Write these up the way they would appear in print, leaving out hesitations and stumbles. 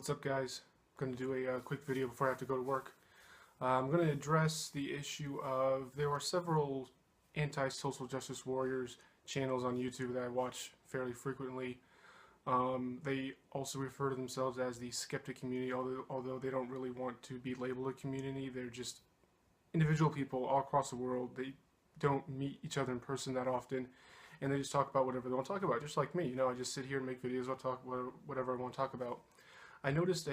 What's up, guys? I'm going to do a quick video before I have to go to work. I'm going to address the issue of there are several anti-social justice warriors channels on YouTube that I watch fairly frequently. They also refer to themselves as the skeptic community, although they don't really want to be labeled a community. They're just individual people all across the world. They don't meet each other in person that often, and they just talk about whatever they want to talk about, just like me. You know, I just sit here and make videos. I'll talk whatever I want to talk about. I noticed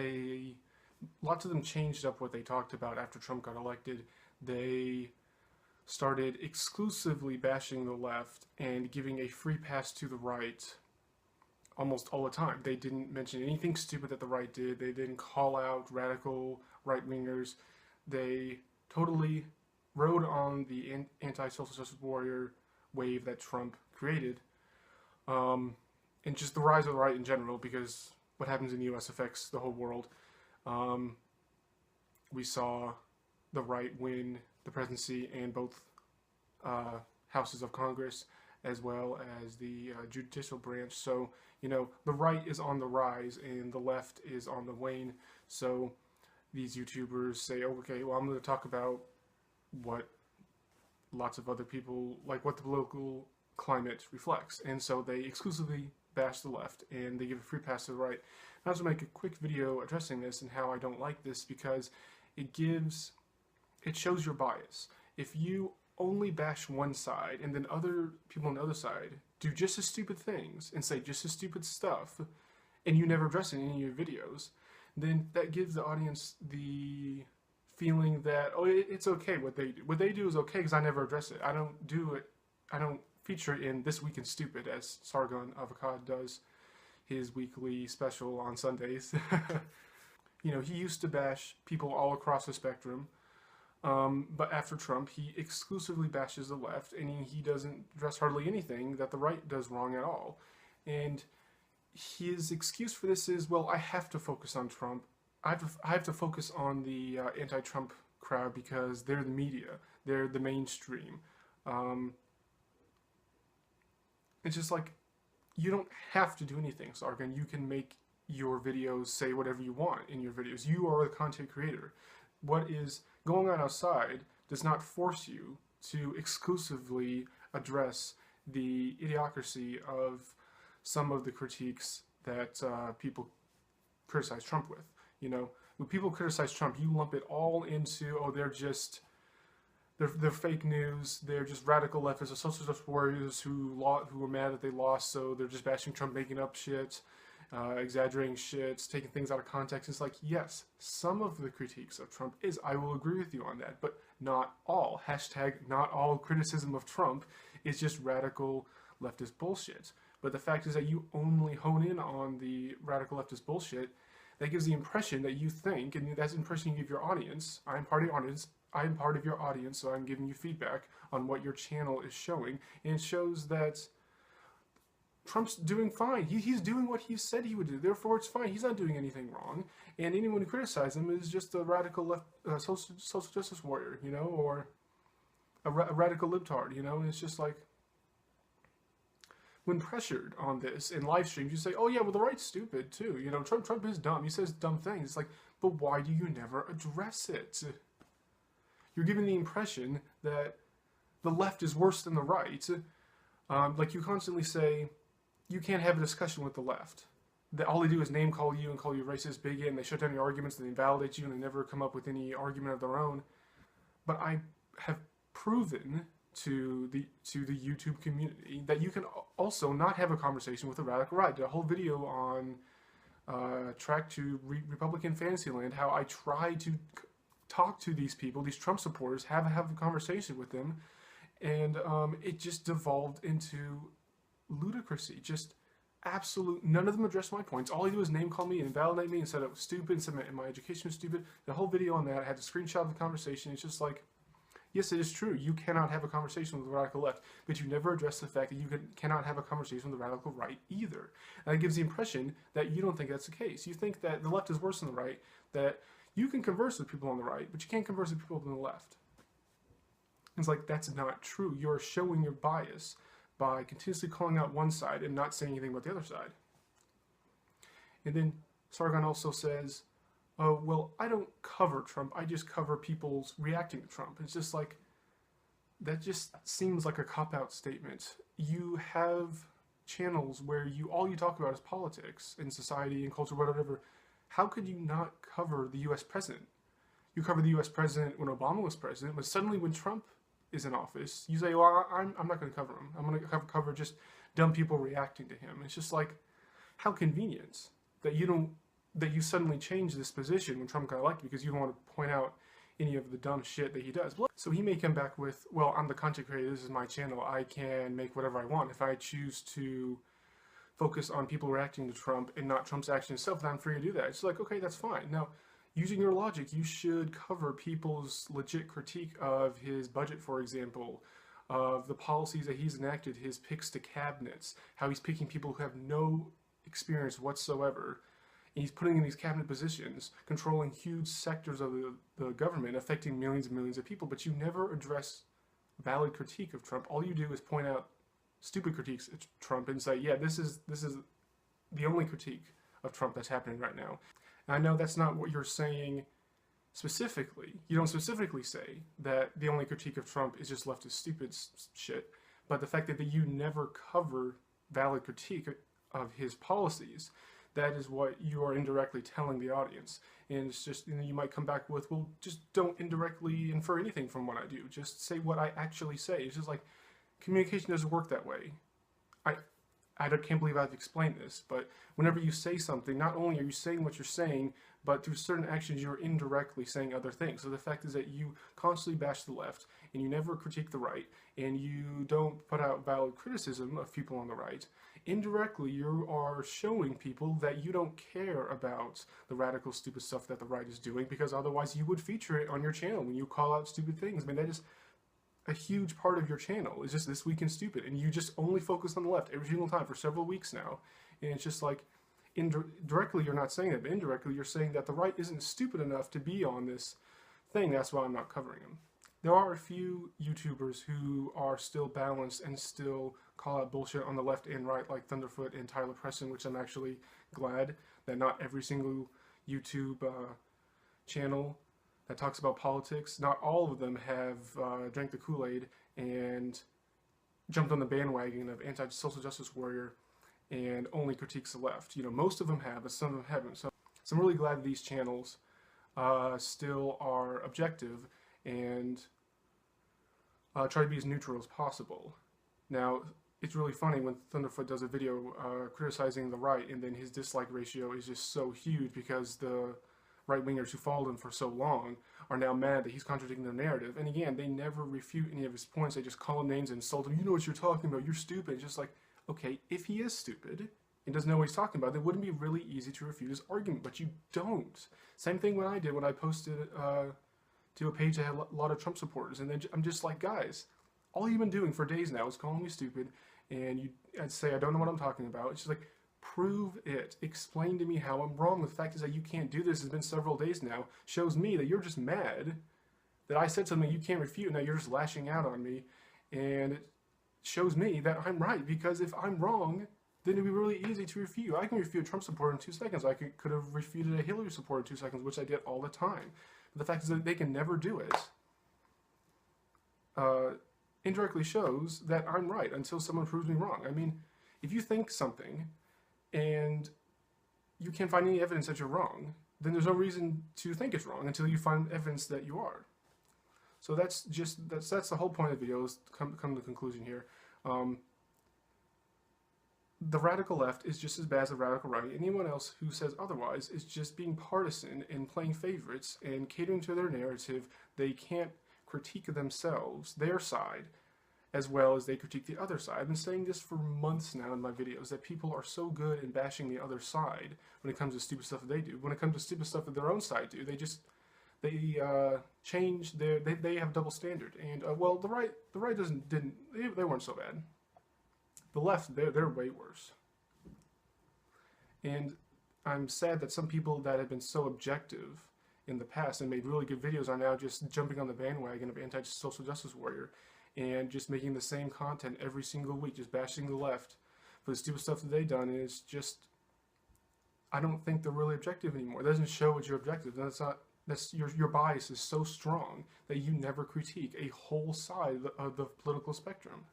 lots of them changed up what they talked about after Trump got elected. They started exclusively bashing the left and giving a free pass to the right almost all the time. They didn't mention anything stupid that the right did. They didn't call out radical right-wingers. They totally rode on the anti-social justice warrior wave that Trump created, and just the rise of the right in general, because what happens in the U.S. affects the whole world. We saw the right win the presidency and both houses of Congress, as well as the judicial branch. So, you know, the right is on the rise and the left is on the wane. So these YouTubers say, oh, okay, well, I'm going to talk about what lots of other people, like what the political climate reflects. And so they exclusively bash the left and they give a free pass to the right. I was going to make a quick video addressing this and how I don't like this, because it shows your bias. If you only bash one side and then other people on the other side do just as stupid things and say just as stupid stuff, and you never address it in any of your videos, then that gives the audience the feeling that, oh, it's okay what they do. What they do is okay because I never address it. I don't do it. I don't feature it in This Week in Stupid, as Sargon Avocado does his weekly special on Sundays. You know, he used to bash people all across the spectrum, but after Trump, he exclusively bashes the left, and he doesn't address hardly anything that the right does wrong at all. And his excuse for this is, well, I have to focus on Trump. I have to focus on the anti-Trump crowd because they're the media. They're the mainstream. It's just like, you don't have to do anything, Sargon. You can make your videos say whatever you want in your videos. You are the content creator. What is going on outside does not force you to exclusively address the idiocracy of some of the critiques that people criticize Trump with. You know, when people criticize Trump, you lump it all into, oh, they're fake news, they're just radical leftists or social justice warriors who were mad that they lost, so they're just bashing Trump, making up shit, exaggerating shit, taking things out of context. It's like, yes, some of the critiques of Trump I will agree with you on that, but not all. Hashtag not all criticism of Trump is just radical leftist bullshit. But the fact is that you only hone in on the radical leftist bullshit. That gives the impression that you think, and that's the impression you give your audience. I'm part of your audience. I'm part of your audience, so I'm giving you feedback on what your channel is showing. And it shows that Trump's doing fine. He's doing what he said he would do. Therefore, it's fine. He's not doing anything wrong. And anyone who criticizes him is just a radical left, social justice warrior, you know, or a radical libtard, you know. And it's just like, when pressured on this in live streams, you say, oh yeah, well, the right's stupid too. You know, Trump is dumb. He says dumb things. It's like, but why do you never address it? You're giving the impression that the left is worse than the right. Like you constantly say, you can't have a discussion with the left. That all they do is name call you and call you racist, bigot, and they shut down your arguments and they invalidate you and they never come up with any argument of their own. But I have proven to the YouTube community that you can also not have a conversation with a radical right. I did a whole video on Track to Republican Fantasyland, how I try to talk to these people, these Trump supporters, have a conversation with them, and it just devolved into ludicrousy. Just absolute, none of them addressed my points. All they do is name call me and invalidate me and said it was stupid and said my education was stupid. The whole video on that, I had a screenshot of the conversation. It's just like, yes, it is true. You cannot have a conversation with the radical left, but you never address the fact that you cannot have a conversation with the radical right either. And it gives the impression that you don't think that's the case. You think that the left is worse than the right, that you can converse with people on the right, but you can't converse with people on the left. It's like, that's not true. You're showing your bias by continuously calling out one side and not saying anything about the other side. And then Sargon also says, oh, well, I don't cover Trump, I just cover people's reacting to Trump. It's just like, that just seems like a cop-out statement. You have channels where all you talk about is politics and society and culture, whatever. How could you not cover the U.S. president? You cover the U.S. president when Obama was president, but suddenly when Trump is in office, you say, well, I'm not going to cover him. I'm going to cover just dumb people reacting to him. It's just like, how convenient that you suddenly change this position when Trump got elected because you don't want to point out any of the dumb shit that he does. So he may come back with, well, I'm the content creator, this is my channel, I can make whatever I want. If I choose to focus on people reacting to Trump and not Trump's action itself, then I'm free to do that. It's like, okay, that's fine. Now, using your logic, you should cover people's legit critique of his budget, for example, of the policies that he's enacted, his picks to cabinets, how he's picking people who have no experience whatsoever, and he's putting in these cabinet positions, controlling huge sectors of the government, affecting millions and millions of people, but you never address valid critique of Trump. All you do is point out stupid critiques of Trump and say, yeah, this is the only critique of Trump that's happening right now. And I know that's not what you're saying specifically. You don't specifically say that the only critique of Trump is just leftist stupid shit, but the fact that you never cover valid critique of his policies, that is what you are indirectly telling the audience. And it's just, you might come back with, well, just don't indirectly infer anything from what I do. Just say what I actually say. It's just like, communication doesn't work that way. I can't believe I've explained this, but whenever you say something, not only are you saying what you're saying, but through certain actions you're indirectly saying other things. So the fact is that you constantly bash the left, and you never critique the right, and you don't put out valid criticism of people on the right. Indirectly, you are showing people that you don't care about the radical, stupid stuff that the right is doing, because otherwise you would feature it on your channel when you call out stupid things. I mean, that is a huge part of your channel, is just This Week in Stupid, and you just only focus on the left every single time for several weeks now. And it's just like, directly you're not saying that, but indirectly you're saying that the right isn't stupid enough to be on this thing. That's why I'm not covering them. There are a few YouTubers who are still balanced and still call out bullshit on the left and right, like Thunderfoot and Tyler Preston, which I'm actually glad that not every single YouTube channel that talks about politics, not all of them have drank the Kool-Aid and jumped on the bandwagon of anti-social justice warrior and only critiques the left. You know, most of them have, but some of them haven't. So I'm really glad that these channels still are objective and try to be as neutral as possible. Now, it's really funny when Thunderfoot does a video criticizing the right, and then his dislike ratio is just so huge because the right-wingers who followed him for so long are now mad that he's contradicting their narrative. And again, they never refute any of his points. They just call him names and insult him. You know what you're talking about. You're stupid. It's just like, okay, if he is stupid and doesn't know what he's talking about, then it wouldn't be really easy to refute his argument, but you don't. Same thing when I did when I posted to a page that had a lot of Trump supporters, and then I'm just like, guys, all you've been doing for days now is calling me stupid, and I'd say I don't know what I'm talking about. It's just like, prove it. Explain to me how I'm wrong. The fact is that you can't do this. It's been several days now. Shows me that you're just mad that I said something you can't refute. Now you're just lashing out on me, and it shows me that I'm right, because if I'm wrong, then it'd be really easy to refute. I can refute a Trump supporter in 2 seconds. I could have refuted a Hillary supporter in 2 seconds, which I did all the time. But the fact is that they can never do it. Indirectly shows that I'm right until someone proves me wrong. I mean, if you think something and you can't find any evidence that you're wrong, then there's no reason to think it's wrong until you find evidence that you are. So that's the whole point of the video. Let's come to the conclusion here. The radical left is just as bad as the radical right. Anyone else who says otherwise is just being partisan and playing favorites and catering to their narrative. They can't critique themselves, their side, as well as they critique the other side. I've been saying this for months now in my videos, that people are so good in bashing the other side when it comes to stupid stuff that they do. When it comes to stupid stuff that their own side do, they change their, they have double standard. And well, the right they weren't so bad. The left, they're way worse. And I'm sad that some people that have been so objective in the past and made really good videos are now just jumping on the bandwagon of anti-social justice warrior and just making the same content every single week, just bashing the left for the stupid stuff that they've done. And it's just, I don't think they're really objective anymore. It doesn't show what your objective. That's not. That's your bias is so strong that you never critique a whole side of the political spectrum.